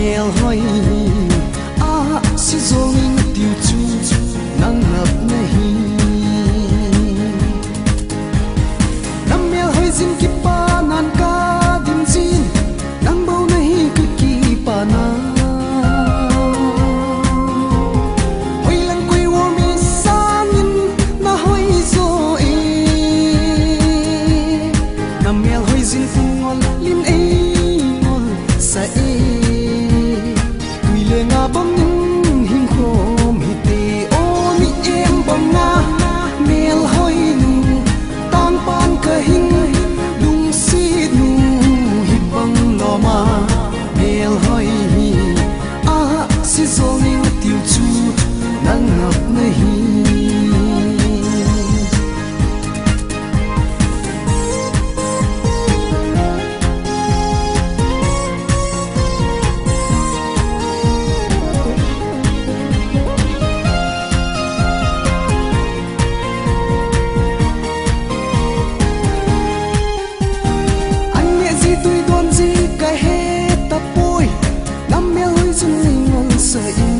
mèo hoi a si zong tiêu chu nang ngập nahi nam mèo hoi zin ki pa nan ka dim zin nang bau nahi ki pa na hoi lang koi wo mi sang in na hoi zo e nam mèo hoi zin ngol lim e ngol sa e nga bom hing khom hi te o ni em bom na mel hoi nu tang pan ka hing lung si nu hi bang lo ma mel hoi hi a si zong ing tiu chu nang ngap na hi tui don gì cái hết ta bôi năm mèo hơi dưng ngol sợi